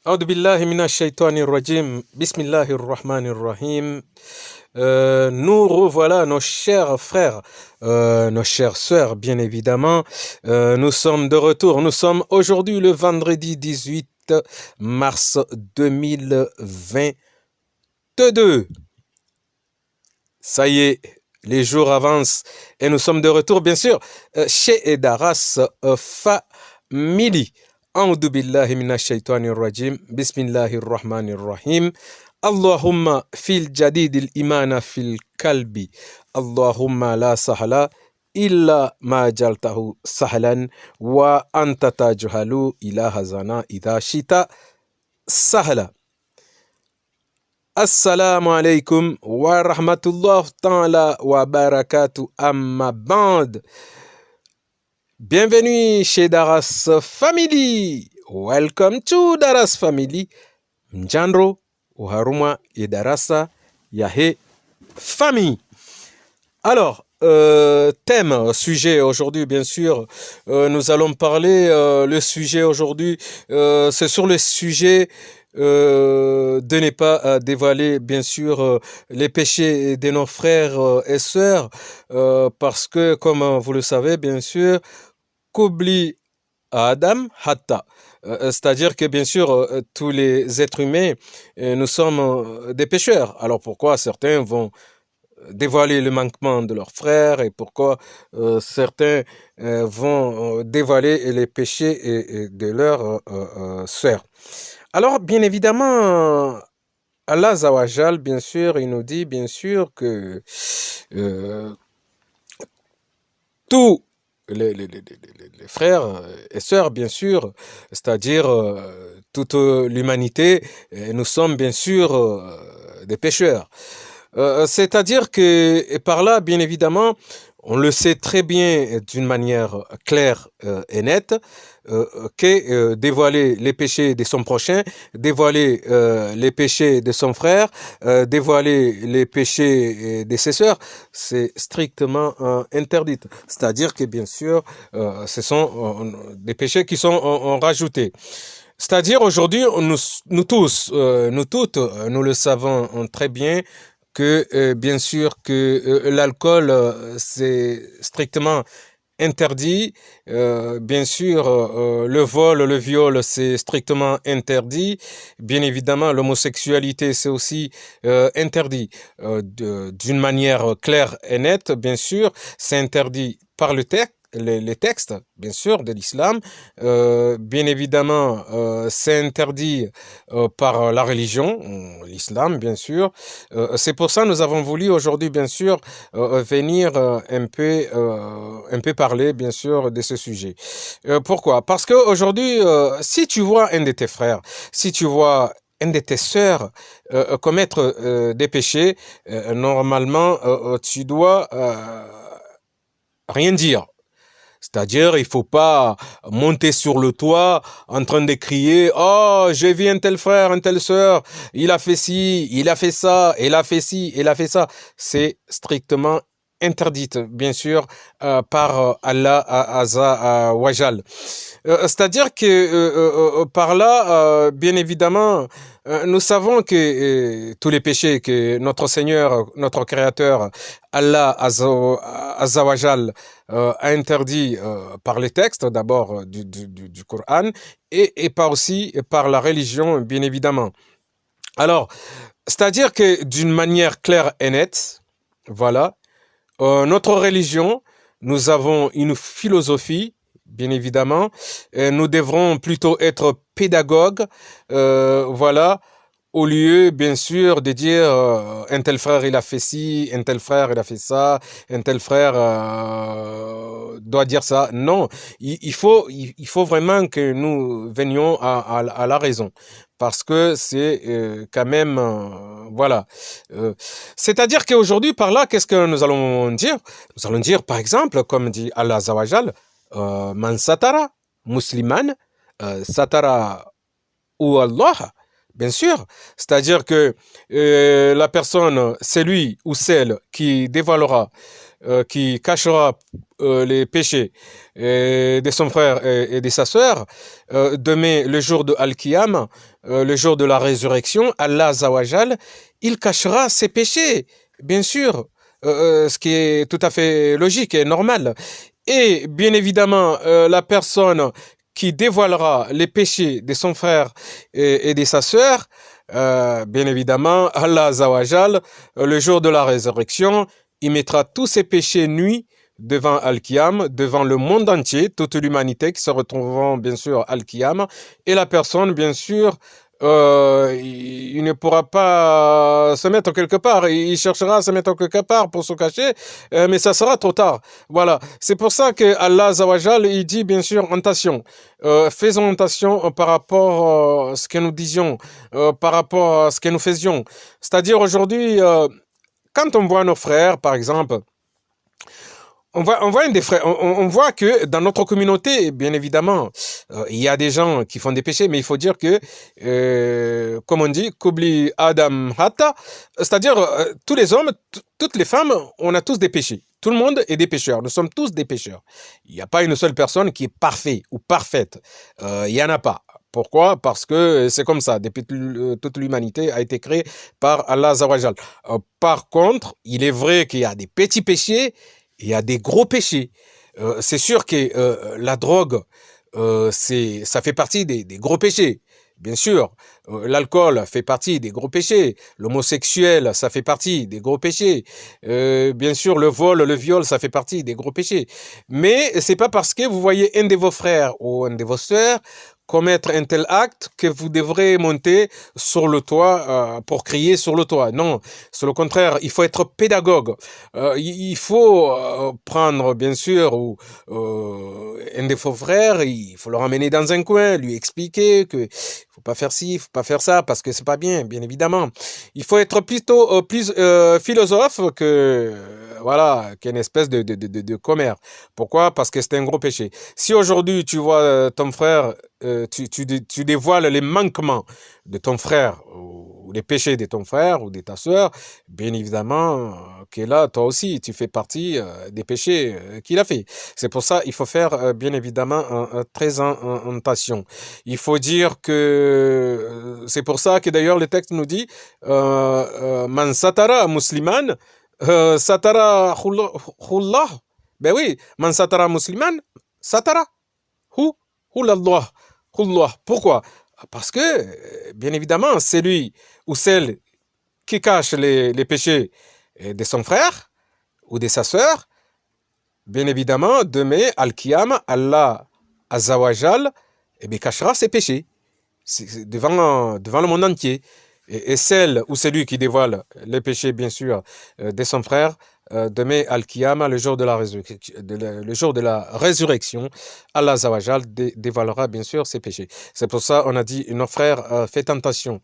أعوذ بالله من الشيطان الرجيم بسم الله الرحمن الرحيم. Nous revoilà, nos chers frères, nos chères sœurs, bien évidemment. Nous sommes de retour. Nous sommes aujourd'hui le vendredi 18 mars 2022. Ça y est, les jours avancent et nous sommes de retour, bien sûr, chez Daras Family. أعوذ بالله من الشيطان الرجيم بسم الله الرحمن الرحيم. اللهم في الجديد الإيمان في القلب اللهم لا سهل إلا ما جعلته سهلا وأنت تجهل إلى حزنا إذا شئت سهلا. Assalamu alaikum wa rahmatullah ta'ala wa barakatuh amma band. Bienvenue chez Daras Family. Welcome to Daras Family. Mjandro, Uharuma et Darasa Yahe Famille. Alors, thème, sujet aujourd'hui, bien sûr, nous allons parler, le sujet aujourd'hui, c'est sur le sujet de ne pas dévoiler, bien sûr, les péchés de nos frères et sœurs, parce que, comme vous le savez, bien sûr, qu'oublie Adam Hatta. C'est-à-dire que, bien sûr, tous les êtres humains, nous sommes des pécheurs. Alors pourquoi certains vont dévoiler le manquement de leurs frères et pourquoi certains vont dévoiler les péchés de leurs sœurs. Alors, bien évidemment, Allah Zawajal, bien sûr, il nous dit, bien sûr, que tous les frères et sœurs, bien sûr, c'est-à-dire toute l'humanité, nous sommes, bien sûr, des pécheurs. C'est-à-dire que par là, bien évidemment, on le sait très bien d'une manière claire et nette, que dévoiler les péchés de son prochain, dévoiler les péchés de son frère, dévoiler les péchés de ses sœurs, c'est strictement interdit. C'est-à-dire que bien sûr, ce sont des péchés qui sont rajoutés. C'est-à-dire aujourd'hui, nous tous, nous toutes, nous le savons très bien, que bien sûr que l'alcool c'est strictement interdit, bien sûr le vol, le viol c'est strictement interdit, bien évidemment l'homosexualité c'est aussi interdit d'une manière claire et nette, bien sûr c'est interdit par le texte. Les textes, bien sûr, de l'islam, bien évidemment, c'est interdit par la religion, l'islam, bien sûr. C'est pour ça que nous avons voulu aujourd'hui, bien sûr, venir un peu parler, bien sûr, de ce sujet. Pourquoi? Parce qu'aujourd'hui, si tu vois un de tes frères, si tu vois une de tes sœurs commettre des péchés, normalement, tu dois rien dire. C'est-à-dire, il faut pas monter sur le toit en train de crier « Oh, j'ai vu un tel frère, une telle sœur, il a fait ci, il a fait ça, il a fait ci, il a fait ça. » C'est strictement interdit, bien sûr, par Allah Azza Wajal. C'est-à-dire que par là, bien évidemment, nous savons que tous les péchés que notre Seigneur, notre Créateur, Allah Azzawajal, a interdit par les textes, d'abord du Coran, et par aussi par la religion, bien évidemment. Alors, c'est-à-dire que d'une manière claire et nette, voilà, notre religion, nous avons une philosophie, bien évidemment, nous devrons plutôt être pédagogues, voilà, au lieu, bien sûr, de dire un tel frère il a fait ci, un tel frère il a fait ça, un tel frère doit dire ça. Non, il faut vraiment que nous venions à la raison. Parce que c'est quand même, voilà. C'est-à-dire qu'aujourd'hui, par là, qu'est-ce que nous allons dire? Nous allons dire, par exemple, comme dit Allah Zawajal, Man satara, musliman, satara ou Allah. Bien sûr, c'est-à-dire que la personne, c'est lui ou celle qui dévoilera qui cachera les péchés de son frère et de sa sœur, demain, le jour de Al-Qiyam, le jour de la résurrection, Allah Azawajal, il cachera ses péchés, bien sûr, ce qui est tout à fait logique et normal. Et bien évidemment, la personne qui dévoilera les péchés de son frère et de sa sœur, bien évidemment, Allah Azawajal, le jour de la résurrection, il mettra tous ses péchés nus devant Al-Qiyam, devant le monde entier, toute l'humanité qui se retrouveront bien sûr Al-Qiyam, et la personne, bien sûr, il ne pourra pas se mettre quelque part, il cherchera à se mettre quelque part pour se cacher, mais ça sera trop tard. Voilà, c'est pour ça que Allah Azawajal, il dit bien sûr, attention, faisons attention par rapport à ce que nous disions, par rapport à ce que nous faisions. C'est-à-dire aujourd'hui, quand on voit nos frères, par exemple, on voit que dans notre communauté, bien évidemment, il y a des gens qui font des péchés, mais il faut dire que, comme on dit, Kubli Adam Hatta, c'est-à-dire tous les hommes, toutes les femmes, on a tous des péchés. Tout le monde est des pécheurs. Nous sommes tous des pécheurs. Il n'y a pas une seule personne qui est parfaite ou parfaite. Il n'y en a pas. Pourquoi? Parce que c'est comme ça. Depuis toute l'humanité a été créée par Allah Azawajal. Par contre, il est vrai qu'il y a des petits péchés. Il y a des gros péchés. C'est sûr que la drogue, ça fait partie des gros péchés. Bien sûr, l'alcool fait partie des gros péchés. L'homosexuel, ça fait partie des gros péchés. Bien sûr, le vol, le viol, ça fait partie des gros péchés. Mais c'est pas parce que vous voyez un de vos frères ou un de vos sœurs commettre un tel acte que vous devrez monter sur le toit pour crier sur le toit. Non, c'est le contraire. Il faut être pédagogue. Il faut prendre, bien sûr, un de vos frères, il faut le ramener dans un coin, lui expliquer que faut pas faire ci, faut pas faire ça, parce que c'est pas bien, bien évidemment. Il faut être plutôt plus philosophe que voilà, qu'une espèce de commère. Pourquoi? Parce que c'est un gros péché. Si aujourd'hui tu vois ton frère, tu dévoiles les manquements de ton frère ou les péchés de ton frère ou de ta sœur, bien évidemment que là, toi aussi, tu fais partie des péchés qu'il a fait. C'est pour ça il faut faire bien évidemment très attention. Il faut dire que c'est pour ça que d'ailleurs le texte nous dit man satara musliman satara khullah. Ben oui, man satara musliman satara hu hulallah. Khullah. Pourquoi? Parce que bien évidemment, celui ou celle qui cache les péchés de son frère ou de sa sœur, bien évidemment, demain, Al-Qiyam, Allah Azawajal, cachera ses péchés devant le monde entier. Et celle ou celui qui dévoile les péchés, bien sûr, de son frère, demain, Al-Qiyam, le jour de la résurrection, Allah Azawajal dévoilera, bien sûr, ses péchés. C'est pour ça on a dit, nos frères, faites attention.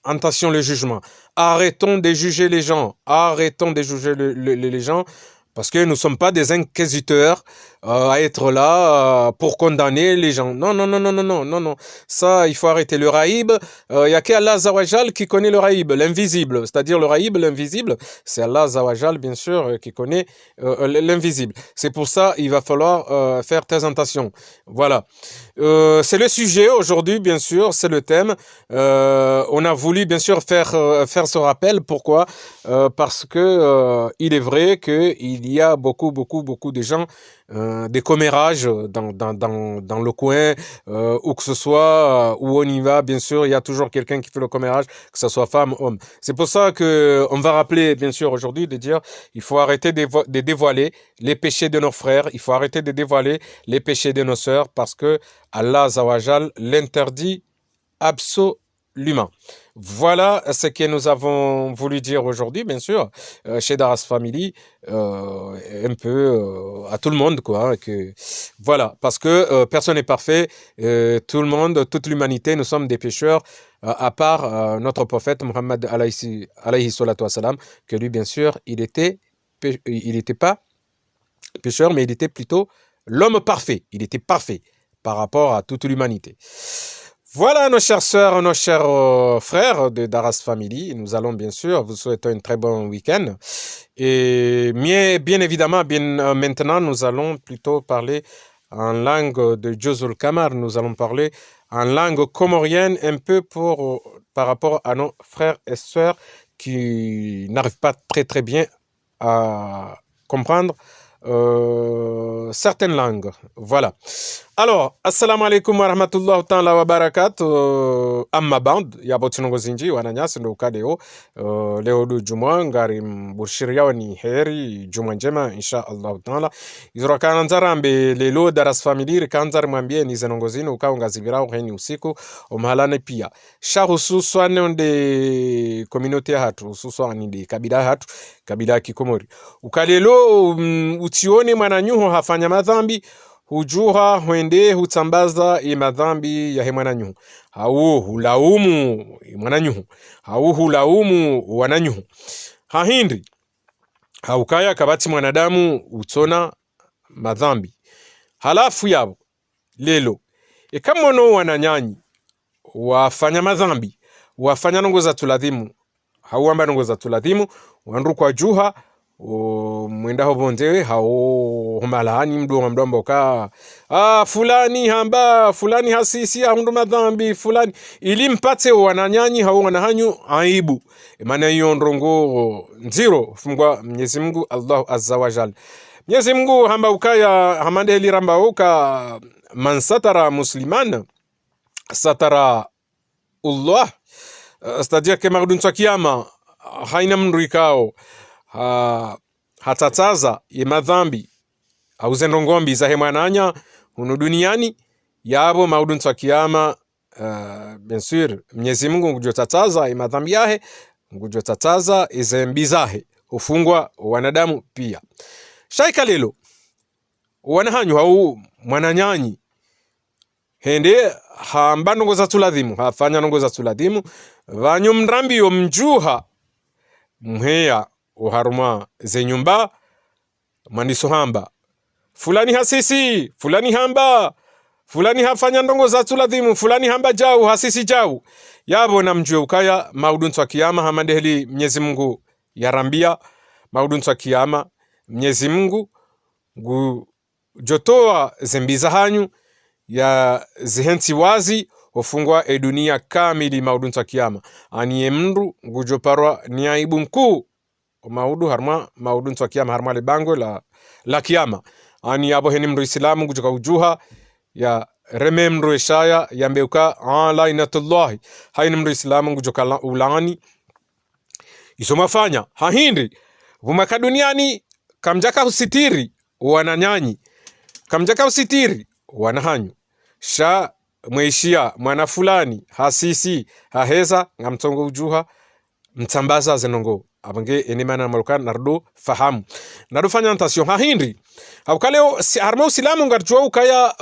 Attention le jugement. Arrêtons de juger les gens. Arrêtons de juger les gens. Parce que nous ne sommes pas des inquisiteurs à être là pour condamner les gens. Non, non, non, non, non, non, non, non. Ça, il faut arrêter. Le raïb, il n'y a qu'Allah Zawajal qui connaît le raïb, l'invisible. C'est-à-dire le raïb, l'invisible, c'est Allah Zawajal, bien sûr, qui connaît l'invisible. C'est pour ça il va falloir faire très attention. Voilà. C'est le sujet aujourd'hui, bien sûr, c'est le thème. On a voulu, bien sûr, faire ce rappel. Pourquoi? Parce que il est vrai qu'il y a beaucoup de gens, des commérages dans le coin, où que ce soit, où on y va, bien sûr, il y a toujours quelqu'un qui fait le commérage, que ce soit femme, homme. C'est pour ça que on va rappeler, bien sûr, aujourd'hui, de dire, il faut arrêter de dévoiler les péchés de nos frères, il faut arrêter de dévoiler les péchés de nos sœurs, parce que Allah Zawajal l'interdit absolument. Voilà ce que nous avons voulu dire aujourd'hui, bien sûr, chez Daras Family, un peu à tout le monde, quoi. Que, voilà, parce que personne n'est parfait, tout le monde, toute l'humanité, nous sommes des pécheurs, à part notre prophète Muhammad alayhi salatu wassalam, que lui, bien sûr, il était pas pécheur, mais il était plutôt l'homme parfait. Il était parfait par rapport à toute l'humanité. Voilà nos chères sœurs, nos chers frères de Daras Family. Nous allons bien sûr vous souhaiter un très bon week-end. Et bien évidemment, maintenant, nous allons plutôt parler en langue de Jozul Kamar. Nous allons parler en langue comorienne un peu par rapport à nos frères et sœurs qui n'arrivent pas très bien à comprendre certaines langues. Voilà. Alors, assalamu alaikum wa rahmatullahi ta'ala wa barakatuh. Amma band ya botinongo zinji wananyasi ndo ukadeo leo du juma ngari mburshiria ni heri juma njema insha Allah ta'ala. Izura kananzara ambe lelo Daras Family rikanzara mwambie ni zenongozini ukao ngazibirao heni usiku umhalane pia. Sha hususwa onde communauté hatu hususwa ni de kabila hatu kabila kikomori. Ukalelo utione mwananyuho hafanya madhambi hujuha huende hutambaza madhambi ya mwananyuhu hau hulaumu mwananyuhu hau hulaumu wananyuhu hahindi haukaya kabati mwanadamu utona madhambi halafu yabo lelo ikamono wananyanyi wafanya madhambi wafanya nongoza tuladhimu hauamba nongoza tuladhimu wandu kwa juha mwenda hobonde hao humalani mdu wa mdombo ka fulani hamba fulani hasisi hundu madhambi fulani ili mpate wananyanyi hao wanahanyu aibu maana hiyo ndongo nziro fungwa Mwenyezi Mungu Allah Azza wa Jalla Mwenyezi Mungu hamba ukaya hamande hili ramba uka man satara musliman satara Allah c'est-à-dire que magdun kiyama haina mndrikao hatataza madhambi au zendongombi za hemwananya hunu duniani yabo maudun twa kiyama bien sûr Mwenyezi Mungu ngujotataza madhambi yahe ngujotataza izembi zahe ufungwa wanadamu pia shaika lelo wanahanyu au mwananyanyi hende hamba nongoza tuladhimu hafanya nongoza tuladhimu vanyu mrambi yo mjuha mheya uharuma zenyumba maniso hamba fulani hasisi fulani hamba fulani hafanya ndongo za tuladhimu fulani hamba jau hasisi jau yabo na mjue ukaya maudun twa kiyama hamandehli Mwenyezi Mungu yarambia maudun twa kiyama Mwenyezi Mungu jotoa zembiza hanyu ya zihenti wazi ufungwa dunia kamili maudun twa kiyama aniye mndu ngujoparwa ni aibu mkuu maudu harma maudun twa kiyama harma le bango la kiyama ani abo heni mndu islamu ngujoka ujuha ya reme mndu ishaya yambeuka la inatullahi haini mndu islamu ngujoka ulani isomafanya hahindi vumaka duniani kamjaka usitiri wananyanyi kamjaka usitiri wanahanyu sha mweishia mwana fulani hasisi haheza ngamtongo ujuha mtambaza zenongo abange enimana marukan nardo fahamu nardo fanya ntasio hahindi haukaleo harma usilamu ngarjua ukaya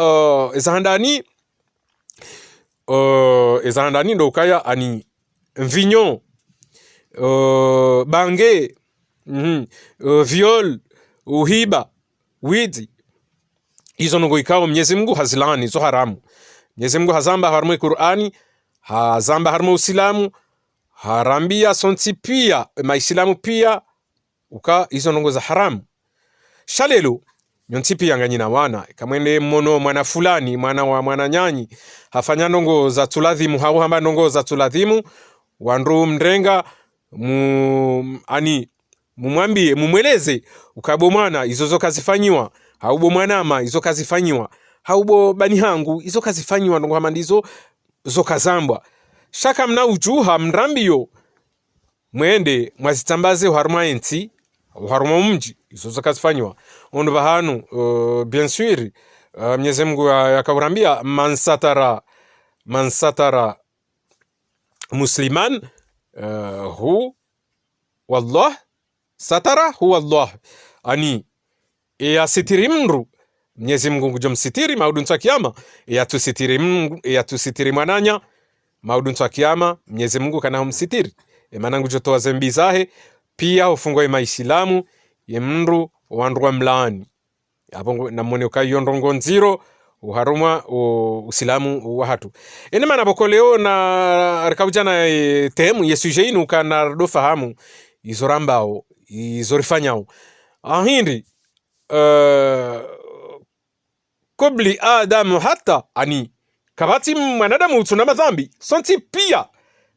ezahandani ndo ukaya ani vinyo bange viol uhiba wizi hizo nongo ikao Mwenyezi Mungu hazilani zo haramu Mwenyezi Mungu hazamba harma Qur'ani hazamba harma usilamu harambia sonti pia maislamu pia uka hizo nongo za haramu shalelo nyonti pia nganyina wana kamwende mono mwana fulani mwana wa mwana nyanyi hafanya nongo za tuladhimu hau hamba nongo za tuladhimu wandu mrenga mumwambie mumweleze ukabo mwana hizo zo kazifanyiwa haubo mwanama hizo kazifanyiwa haubo bani hangu hizo kazifanyiwa nongo hama ndizo zo kazambwa shaka mna ujuha mrambiyo mwende mwazitambaze uharuma enti uharuma mji hizo zo kazifanyiwa ondo bahanu bien sûr Mwenyezi Mungu yakawrambia man satara musliman hu wallah satara huwa Allah ani ya sitiri mndu Mwenyezi Mungu ngujomsitiri maudun twa kiyama ya tusitiri mwananya maudun twa kiyama Mwenyezi Mungu kana humsitiri maana ngujotoa zembi zahe pia ufungwa maislamu ye mndu wandu wa mlaani hapo namone ukayondongo nziro uharumwa usilamu wa hatu ene mana boko leo na rikaujana temu ye sujet inu kana do fahamu izorambao izorifanyao ahindi kobli adamu hata ani kabati mwanadamu tuna madhambi sonti pia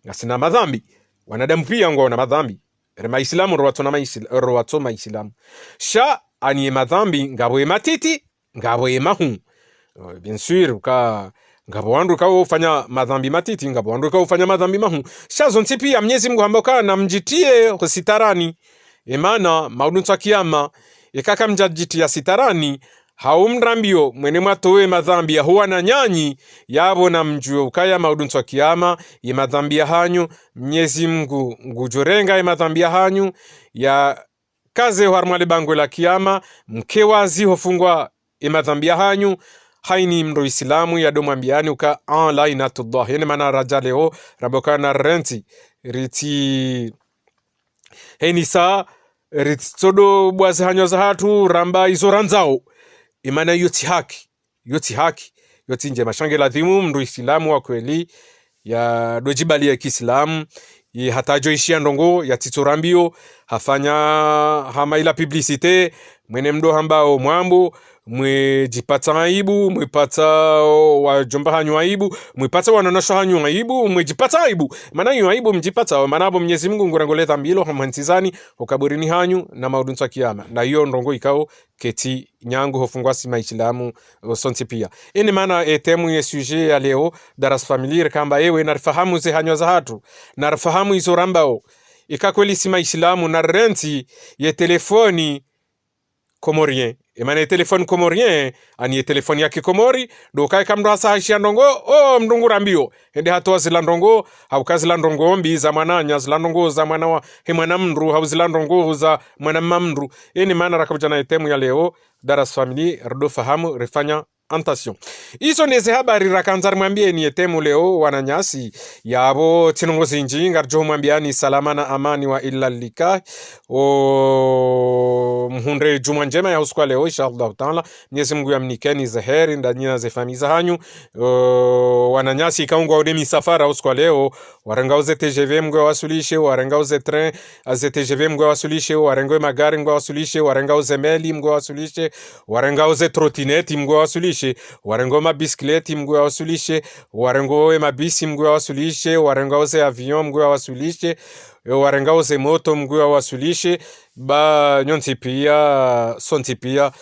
ngasina madhambi wanadamu pia ngo na madhambi rema islamu rwatoma islamu sha ani madhambi ngabo matiti ngabo mahu bien sûr ka ngabo wandu ka ufanya madhambi matiti ngabo wandu ka ufanya madhambi mahu sha zonti pia Mwenyezi Mungu amboka na mjitie sitarani emana maudunta kiyama ikaka mjajitia sitarani haumrambio mwene mwatowe madhambi ya huwa na nyanyi yabo na mjuo ukaya maudunto kiyama ya madhambi ya hanyu Mwenyezi Mungu ngujorenga ya madhambi ya hanyu ya kaze harmale bango la kiyama mkewazi hofungwa ya madhambi ya hanyu haini mro islamu ya domu ambiani uka an la inatullah yene mana rajaleo rabokana renti riti heni saa riti todo bwazi hanyo za hatu ramba izoranzao imana yoti haki yoti nje mashange ladhimu mndu islamu wa kweli ya dojibali ya kiislamu hatajo ishia ndongo ya titorambio hafanya hama ila publicite mwene mdo hambao mwambo mwejipata aibu mwepata wajomba hanyu aibu mwepata wananasho hanyu aibu mwejipata aibu mana yu aibu mjipata manabo Mwenyezi Mungu ngurangoleta mbilo hamantizani ukaburini hanyu na maudunta kiyama na hiyo ndongo ikao keti nyangu hofungwa sima islamu sonti pia ini mana etemu ye sujet ya leo daras familiar kamba ewe narifahamu ze hanyo za hatu narifahamu izo rambao ikakweli sima islamu na renti ye telefoni komorien emane telefoni komorien ani telefoni ya kikomori do kai kamdo hasa hashia ndongo mdungu rambio ende hatoa zila ndongo haukazi la ndongo mbi za mwananya zila ndongo za mwana wa hemana mndru hau zila ndongo za mwana mamndru eni mana rakabujana etemu ya leo daras family rdo fahamu refanya antation iso neze habari rakanzar mwambie ni etemu leo wananyasi yabo tinongozi njinga rjo mwambiani salama na amani wa illa lika mhundre juma njema ya uskwa leo inshallah taala Mwenyezi Mungu yamnikeni zaheri ndani na zefamiza hanyu wananyasi kaungwa odemi safara uskwa leo warangauze TGV mgwe wasulishe warangauze train az TGV mgwe wasulishe warangauze magari mgwe wasulishe warangauze meli mgwe wasulishe warangauze trottinette mgwe wasulishe warengo mabisikleti mgwe wasulishe warengo mabisi mgwe wasulishe warengo avion mgwe wasulishe warengo moto mgwe wasulishe ba nyonti pia sonti pia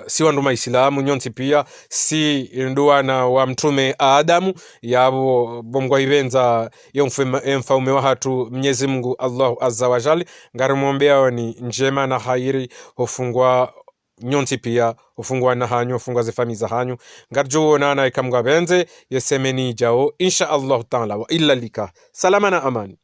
si wandu islamu nyonti pia si nduwana wa mtume Adamu yabo bomgwa ibenza yomfaume wa hatu Mwenyezi Mungu Allah azza wa jalla ngarimwombea ni njema na hairi hofungwa nyonti pia ufungwa na hanyu ufungwa zefami za hanyu ngarjo nana ikamga benze yesemeni jao insha Allah taala wa illa lika salama na amani.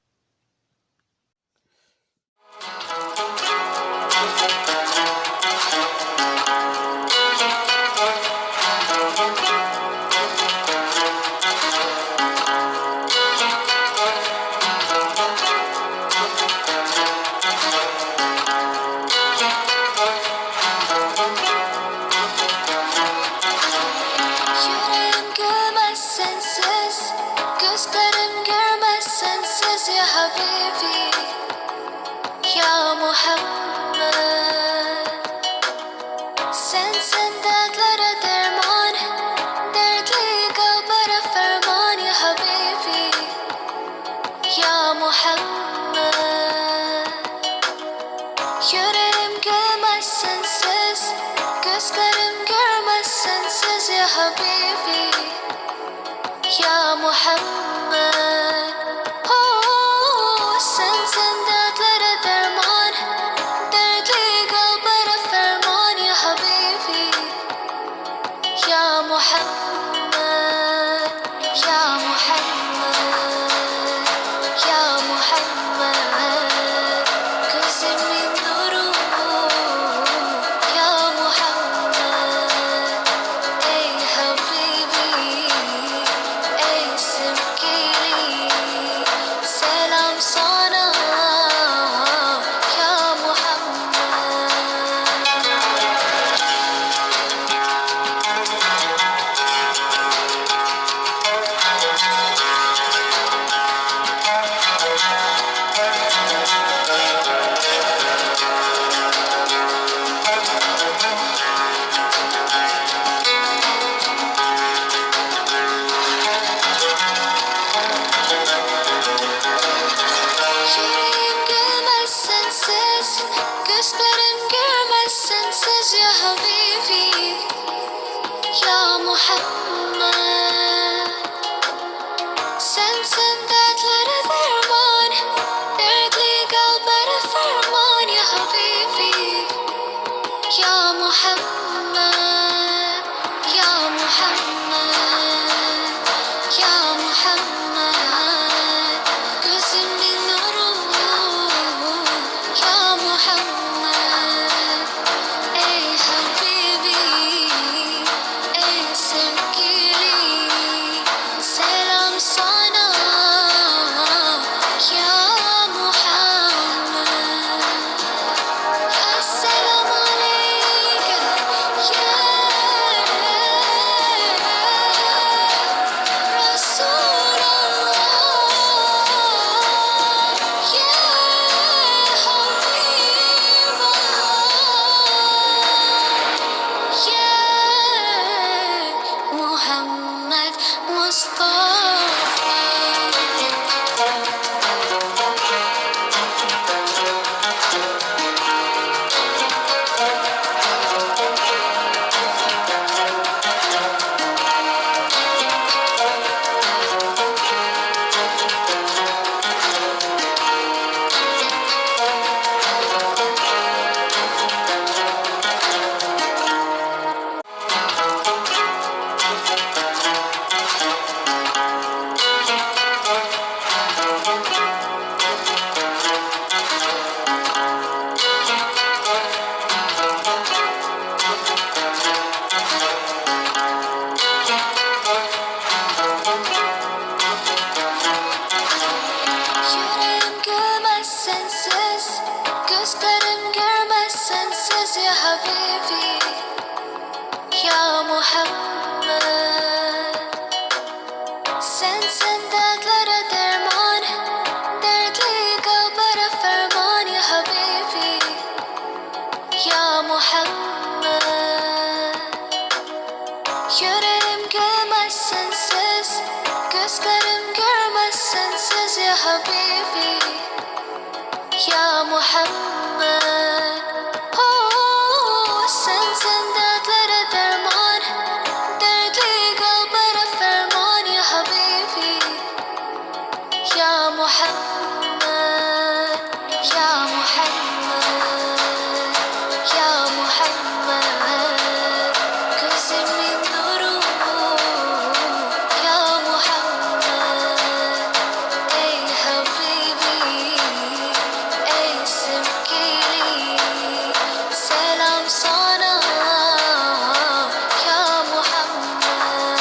Some senses ya habibi, ya Muhammad. Sensin dertleri derman, dertli kalplere ferman ya habibi, ya Muhammad, ya Muhammad, ya Muhammad. Gözümün nuru, ya Muhammad. Ey habibi, ey sevgili, selam sana, ya Muhammad. Ya selam aleyke, ya Resulallah, ya Habiballah, ya Muhammed Mustafa. Yüreğim görmez sensiz, gözlerim görmez sensiz ya Habibi, ya Muhammed. Sensin dertlere derman, dertli kalplere ferman ya Habibi, ya Muhammed. Yüreğim görmez sensiz, gözlerim görmez sensiz ya Habibi, ya Muhammed. Oh, sensin dertlere derman, dertli kalplere ferman ya Habibi, ya Muhammed, ya Muhammed, ya Muhammed. Gözümün nuru, ya Muhammed. Ey habibi, ey sevgili, selam sana, ya Muhammed.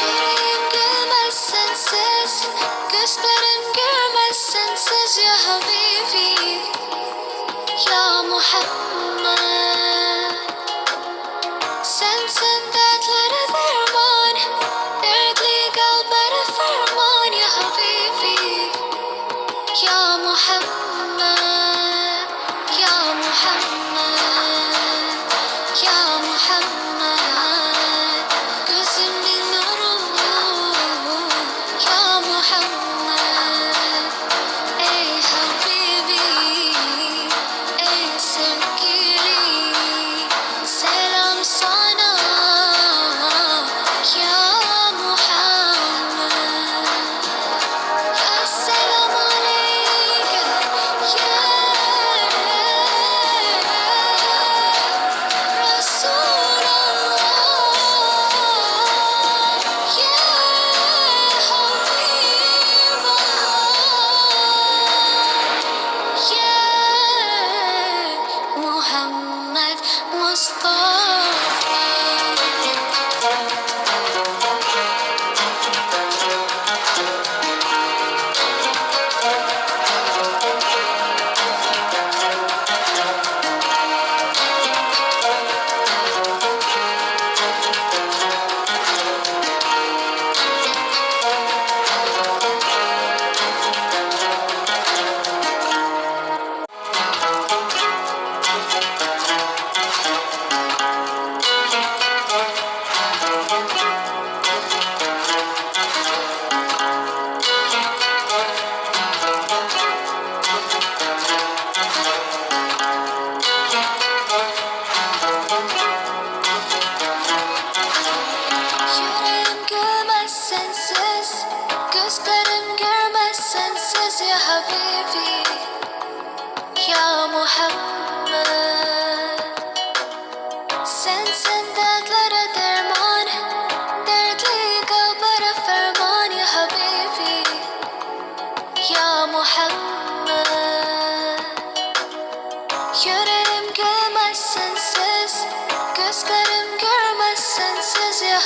Yüreğim görmez sensiz, gözlerim görmez sensiz ya Habibi, ya Muhammed. Sensin dertlere derman, dertli kalplere ferman ya Habibi, ya Muhammed, ya Muhammed, ya Muhammed. Gözümün nuru, ya Muhammed. Ey habibi, ey sevgili,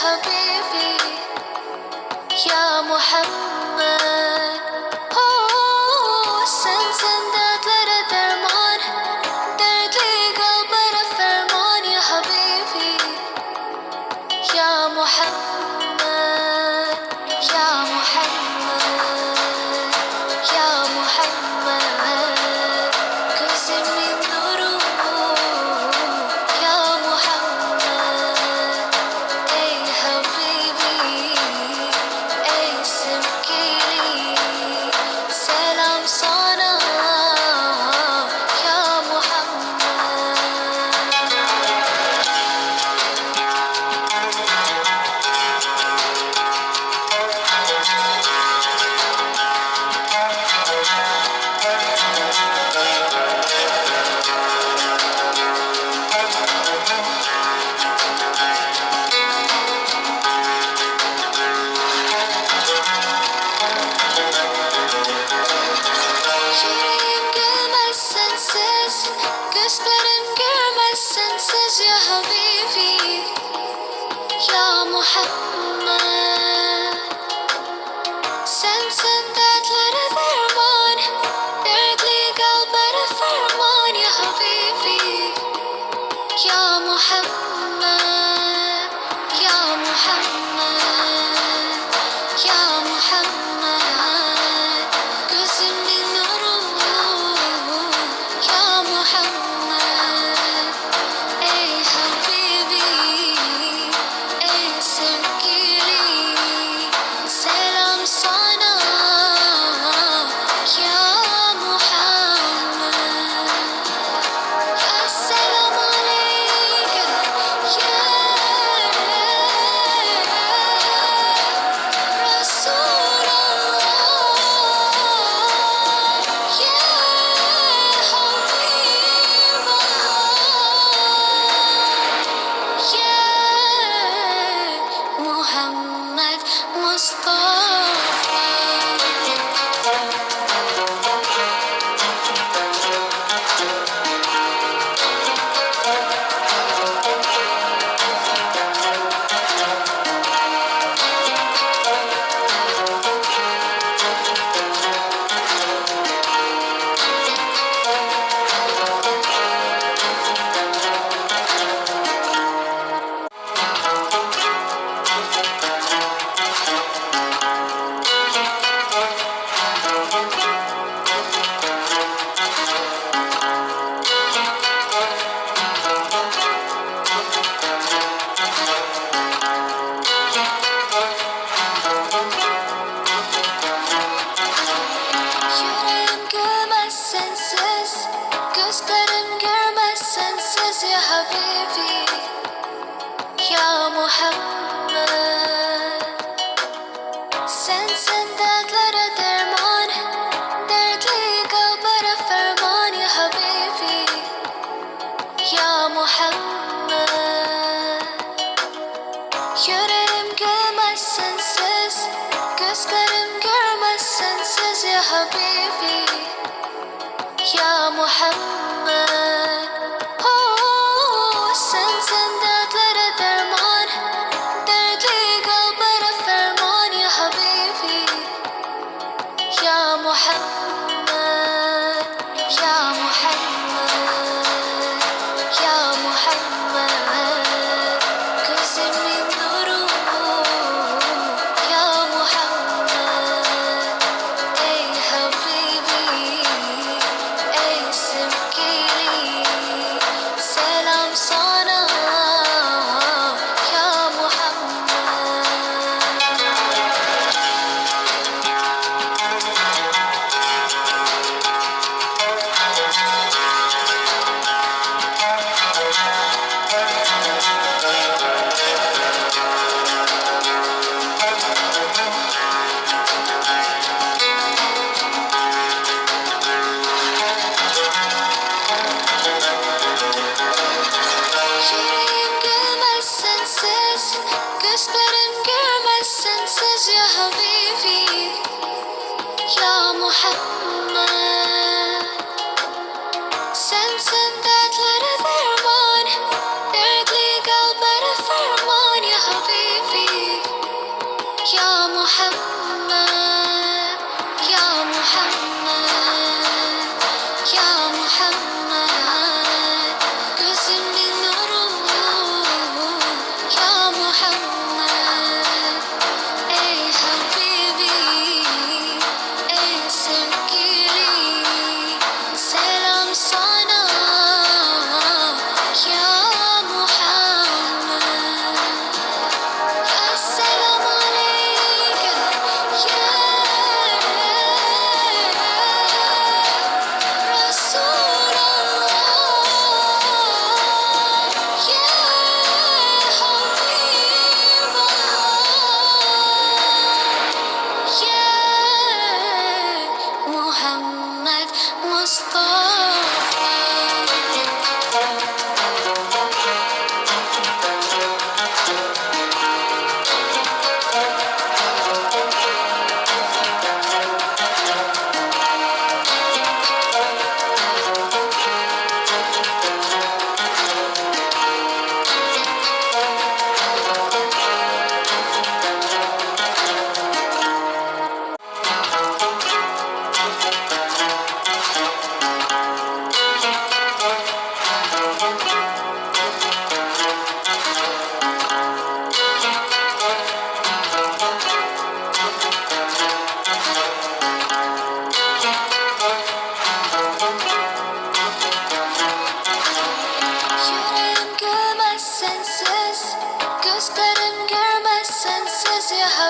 حبيبي يا محمد. Oh, sensin dertlere derman, dertli kalplere ferman ya Habibi ya Muhammed, ya Muhammed, ya Muhammed. Gözümün nuru ya Muhammed. Ey Habibi, ey sevgili, selam sana ya Muhammed. Yüreğim gülmez sensiz, gözlerim görmez sensiz ya Habibi ya Muhammed. Sensin dertlere derman, dertli kalplere ferman ya Habibi ya Muhammed, ya Muhammed, ya Muhammed. Gözümün nuru ya Muhammed. Ey Habibi, ey sevgili, selam sana ya Muhammed. Esselamu aleyke ya Resulallah, ya Habiballah, ya Muhammed Mustafa. Yüreğim gülmez sensiz, gözlerim görmez sensiz ya Habibi ya Muhammed. Sensin dertlere derman, dertli kalplere ferman ya Habibi ya Muhammed. Yüreğim gülmez sensiz, gözlerim görmez sensiz ya Habibi ya Muhammed. Oh, sensin dertlere derman, dertli kalplere ferman ya Habibi ya Muhammed, ya Muhammed, ya Muhammed. Gözümün nuru ya Muhammed. Ey Habibi, ey sevgili, selam sana ya Muhammed. Sensin dertlere derman, dertli kalplere ferman ya Habibi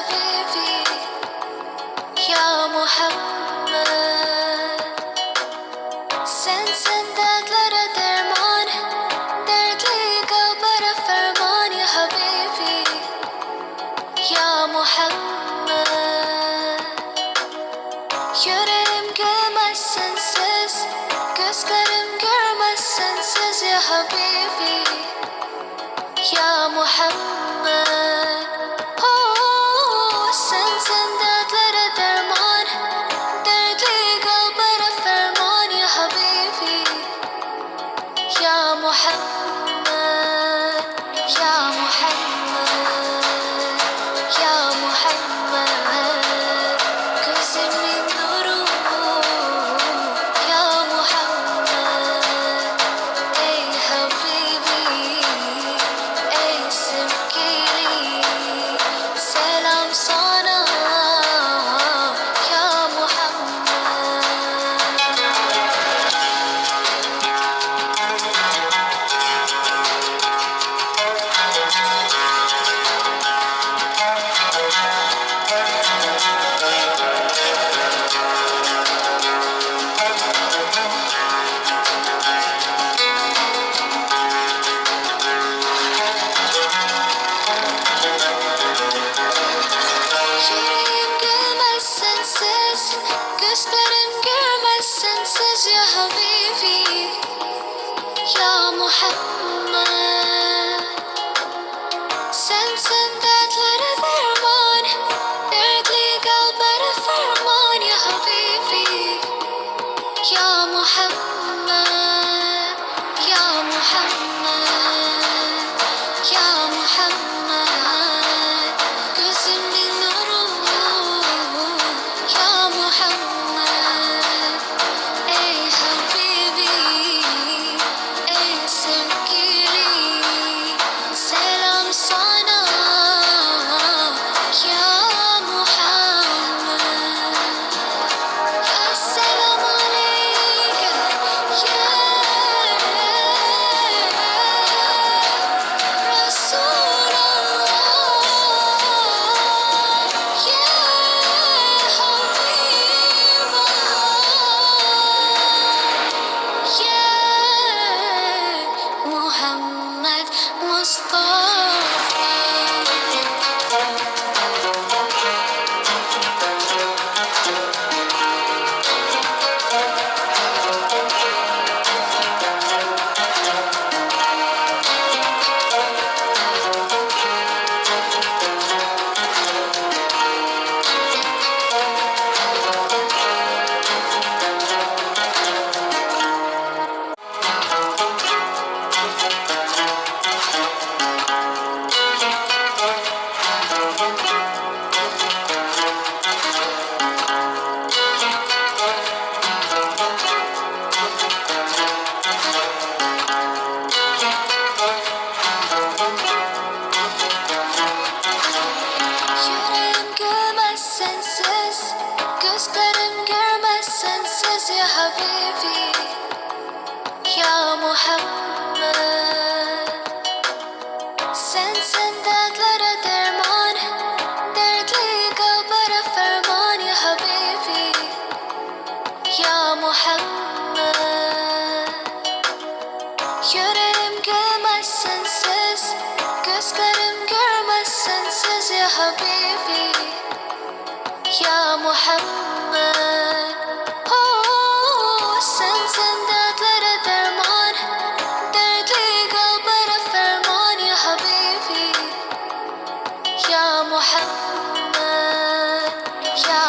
حبيبي يا محمد Sensin dertlere derman Dertli kalbere ferman ya Habibi Ya Muhammed Yüreğim gülmez sensiz Gözlerim görmez sensiz ya Habibi Ya Muhammed Oh sensin dertlere derman Dertli kalbere ferman ya Habibi Ya Muhammed Ya Muhammed Ya Muhammed Gözümün nuru Ya Muhammed Ey Habibi Ey sevgili Selam sana Ya Muhammed Yüreğim gülmez sensiz Gözlerim görmez sensiz ya Habibi Ya Muhammed Sensin dertlere derman Dertli kalbere ferman ya Habibi Ya Muhammed Ya Muhammed Ya Muhammed Gözümün nuru Ya Muhammed Ey Habibi Ey sevgili Selam sana Ya Muhammed Esselamu aleyke Ya Resulallah Ya Habiballah Ya Muhammed Mustafa Yüreğim gülmez sensiz Gözlerim görmez sensiz ya Habibi Ya Muhammed Sensin dertlere derman Dertli kalbere ferman ya Habibi Ya Muhammed Yüreğim gülmez sensiz Gözlerim görmez sensiz ya Habibi Ya Muhammed Oh sensin dertlere derman Dertli kalbere ferman ya Habibi Ya Muhammed Ya